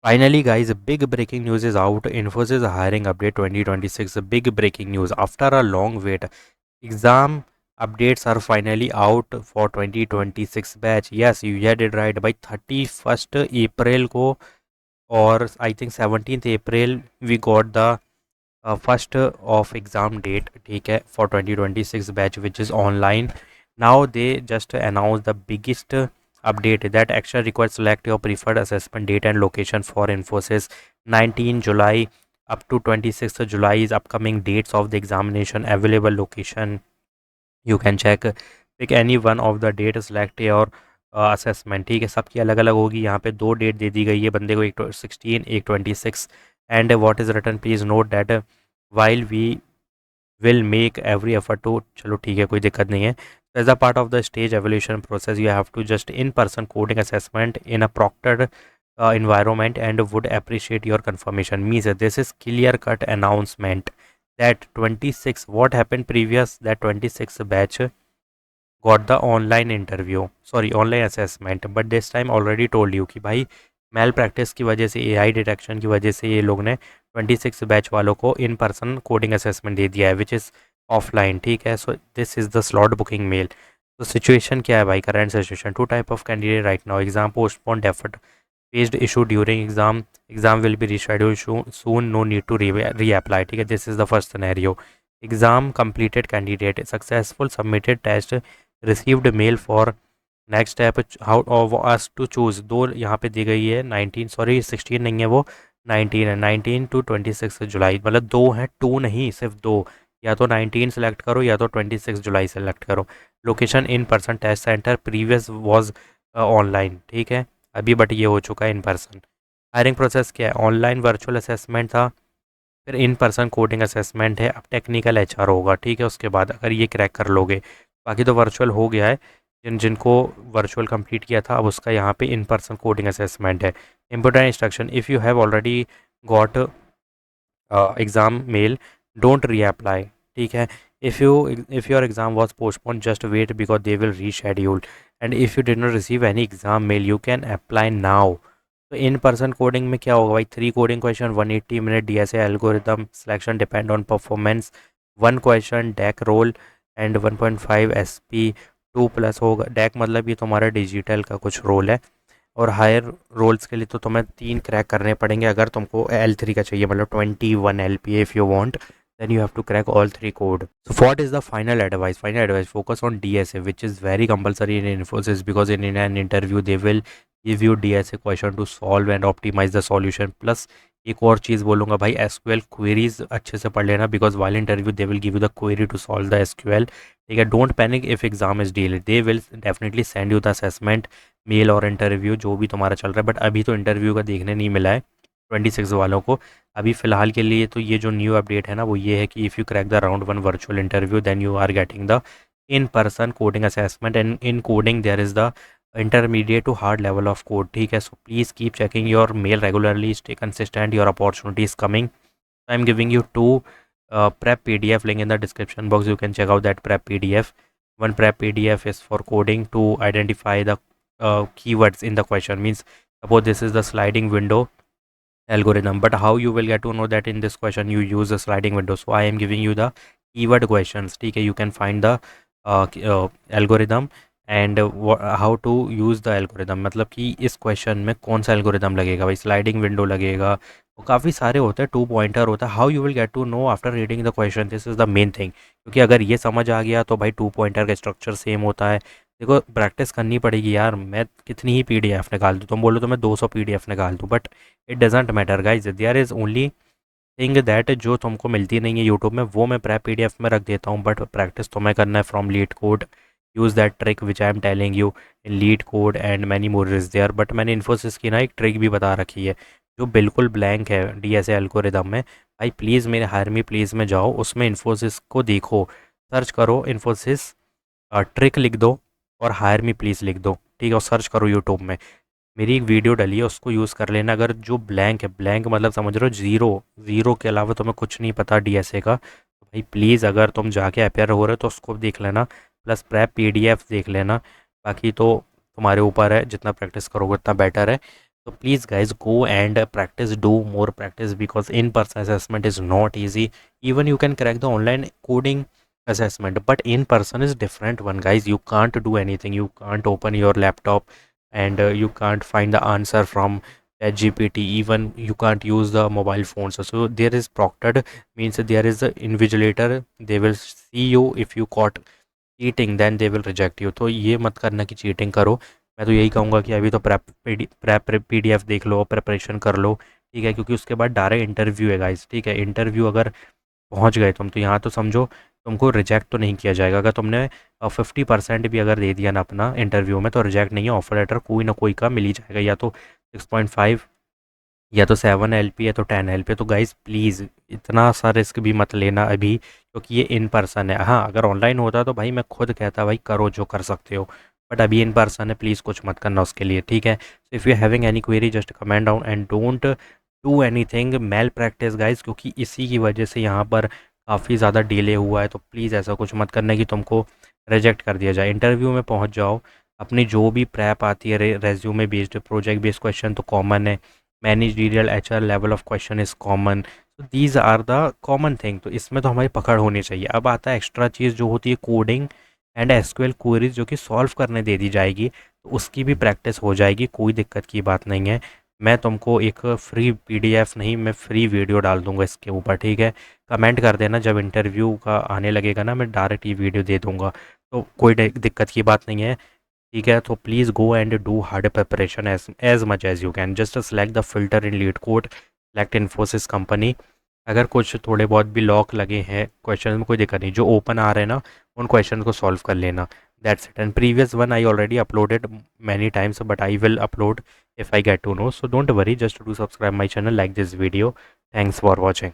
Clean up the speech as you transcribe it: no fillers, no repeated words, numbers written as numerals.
Finally, guys, big breaking news is out. Infosys hiring update 2026. Big breaking news. After a long wait, exam updates are finally out for 2026 batch. Yes, you had it right. By 31st April को और I think 17th April we got the first of exam date. ठीक है, for 2026 batch which is online. Now they just announced the biggest update that action requires select your preferred assessment date and location for Infosys. 19 July up to 26th July is upcoming dates of the examination. Available location you can check. Pick any one of the date, select your assessment. ठीक है, सबकी अलग अलग होगी. यहाँ पे दो date दे दी गई है बंदे को, एक 16 एक 26. And what is written please note that while we will make every effort to. चलो ठीक है, कोई दिक्कत नहीं है. As a part of the stage evolution process you have to just in person coding assessment in a proctored environment and would appreciate your confirmation. Means this is clear cut announcement that 26 what happened previous, that 26 batch got the online interview, sorry online assessment, but this time already told you कि भाई mail practice की वजह से, AI detection की वजह से ये लोग ने 26 बैच वालों को इन पर्सन कोडिंग असेसमेंट दे दिया है विच इज़ ऑफलाइन. ठीक है, so this is the slot booking mail. तो सिचुएशन क्या है भाई, current situation. Two type of candidate right now. Exam postpone deferred paged issue during exam will be reschedule soon, no need to reapply. ठीक है, this is the first scenario. Exam completed candidate successful submitted test received mail for next step how of us to choose. दो यहाँ पे दी गई है 19, sorry 16 नहीं है वो 19 है. 19 टू 26 जुलाई, मतलब दो हैं, टू नहीं सिर्फ दो. या तो 19 सेलेक्ट करो या तो 26 जुलाई सेलेक्ट करो. Location in person test centre, previous was online. ठीक है, अभी बट ये हो चुका है इन पर्सन. हायरिंग प्रोसेस क्या है, ऑनलाइन वर्चुअल असेसमेंट था, फिर इन पर्सन कोडिंग असेसमेंट है, अब टेक्निकल एचआर होगा. ठीक है, उसके बाद अगर ये क्रैक कर लोगे, बाकी तो वर्चुअल हो गया है. जिनको वर्चुअल कंप्लीट किया था अब उसका यहाँ पे इन पर्सन कोडिंग असेसमेंट है. Important instruction, if you have already got exam mail don't reapply. ठीक है, if your exam was postponed just wait because they will reschedule. And if you did not receive any exam mail you can apply now. तो इन person coding में क्या होगा भाई, 3 coding question, 180 minute DSA algorithm selection depend on performance, 1 question deck role and 1.5 SP 2+ होगा. Deck मतलब ये तुम्हारा digital का कुछ रोल है, और हायर रोल्स के लिए तो तुम्हें 3 क्रैक करने पड़ेंगे. अगर तुमको L3 का चाहिए, मतलब 21 LPA if you want, then you have to crack all 3 code. So what is the final advice? Final advice, focus on DSA which is very compulsory in Infosys, because in an interview they will give you DSA question to solve and optimize the solution. Plus एक और चीज़ बोलूँगा भाई, SQL queries अच्छे से पढ़ लेना, because while interview they will give you the query to solve the SQL. ठीक है, don't panic if exam is delayed, they will definitely send you the assessment mail और इंटरव्यू जो भी तुम्हारा चल रहा है. बट अभी तो इंटरव्यू का देखने नहीं मिला है 26 वालों को. अभी फ़िलहाल के लिए तो ये जो न्यू अपडेट है ना वो ये है कि if you crack the round 1 virtual interview then you are getting the in person coding assessment. And in coding there is the intermediate to hard level of code. ठीक है, so please keep checking your mail regularly, stay consistent, your opportunity is coming. I am giving you 2 prep PDF link in the description box. You can check out that prep PDF. One prep PDF is for coding to identify the keywords in the question. Means suppose this is the sliding window algorithm, but how you will get to know that in this question you use a sliding window? So I am giving you the keyword questions. ठीक है, you can find the algorithm and how to use the algorithm. मतलब कि इस question में कौन सा algorithm लगेगा भाई, स्लाइडिंग विंडो लगेगा, वो काफ़ी सारे होते हैं, 2 पॉइंटर होता है. How you will get to know after reading the question, this is the main thing. क्योंकि अगर ये समझ आ गया तो भाई 2 पॉइंटर का स्ट्रक्चर सेम होता है. देखो प्रैक्टिस करनी पड़ेगी यार. मैं कितनी ही PDF निकाल दूँ, तुम बोलो तो मैं 200 PDF निकाल दूँ, but it doesn't matter guys. There is only thing that जो तुमको मिलती नहीं है यूट्यूब में वो मैं prep PDF में रख देता हूँ, बट प्रैक्टिस तुम्हें करना है from LeetCode. Use that trick which I am telling you in LeetCode and many more is there. But मैंने इन्फोसिस की ना एक ट्रिक भी बता रखी है जो बिल्कुल ब्लैंक है DSA एल्गोरिदम में. भाई प्लीज़ मेरे हायर मी प्लीज़ में जाओ, उसमें इन्फोसिस को देखो, सर्च करो इन्फोसिस ट्रिक लिख दो और हायर मी प्लीज़ लिख दो. ठीक है, और सर्च करो यूट्यूब में, मेरी एक वीडियो डली है उसको यूज़ कर लेना. अगर जो ब्लैंक है, ब्लैंक मतलब समझ रहे हो ज़ीरो, ज़ीरो के अलावा तुम्हें कुछ नहीं पता DSA का, तो भाई प्लीज़ अगर तुम जाके अपेयर हो रहे हो तो उसको देख लेना, प्लस prep PDF देख लेना. बाकी तो तुम्हारे ऊपर है, जितना प्रैक्टिस करोगे उतना बेटर है. So please guys, go and practice, do more practice, because in-person assessment is not easy. Even you can crack the online coding assessment, but in person is different one, guys. You can't do anything. You can't open your laptop and you can't find the answer from GPT. Even you can't use the mobile phones. So there is proctored, means there is a invigilator. They will see you. If you caught cheating then they will reject you. तो ये मत करना कि cheating करो। मैं तो यही कहूँगा कि अभी तो प्रेप PDF देख लो, प्रिपरेशन कर लो, ठीक है, क्योंकि उसके बाद डायरेक्ट इंटरव्यू है गाइस, ठीक है। इंटरव्यू अगर पहुँच गए तुम, तो यहाँ तो समझो तुमको रिजेक्ट तो नहीं किया जाएगा। अगर तुमने 50% भी अगर दे दिया ना अपना इंटरव्यू में, तो रिजेक्ट नहीं है, ऑफर लेटर कोई ना कोई का मिल ही जाएगा, या तो 6.5, या तो 7 LP, या तो 10 LP। तो गाइज प्लीज़ इतना सा रिस्क भी मत लेना अभी, क्योंकि ये इन पर्सन है। हाँ, अगर ऑनलाइन होता तो भाई मैं खुद कहता भाई करो जो कर सकते हो, बट अभी इन पर्सन है, प्लीज़ कुछ मत करना उसके लिए, ठीक है। So if you having any query, just comment down and don't do any thing mail practice guys, क्योंकि इसी की वजह से यहाँ पर काफ़ी ज़्यादा डिले हुआ है। तो प्लीज़ ऐसा कुछ मत करना कि तुमको रिजेक्ट कर दिया जाए। इंटरव्यू में पहुँच जाओ, अपनी जो भी प्रैप आती है, resume based, project based question तो कॉमन है, managerial HR level of question is common. तो these are the common thing, तो इसमें तो हमारी पकड़ होनी चाहिए। अब आता है एक्स्ट्रा चीज़ जो होती है कोडिंग एंड SQL क्वेरीज, जो कि सॉल्व करने दे दी जाएगी, तो उसकी भी प्रैक्टिस हो जाएगी, कोई दिक्कत की बात नहीं है। मैं तुमको एक फ्री PDF नहीं, मैं फ्री वीडियो डाल दूंगा इसके ऊपर, ठीक है। कमेंट कर देना जब इंटरव्यू का आने लगेगा ना, मैं डायरेक्ट ये वीडियो दे दूंगा, तो कोई दिक्कत की बात नहीं है, ठीक है। तो please go and do hard preparation as much as you can. Just select the filter in LeetCode, select Infosys company. अगर कुछ थोड़े बहुत भी लॉक लगे हैं क्वेश्चन में, कोई दिक्कत नहीं, जो ओपन आ रहे हैं ना उन क्वेश्चन को सॉल्व कर लेना, that's it. And previous one I already uploaded many times, but I will upload if I get to know, so don't worry, just do subscribe my channel, like this video. Thanks for watching.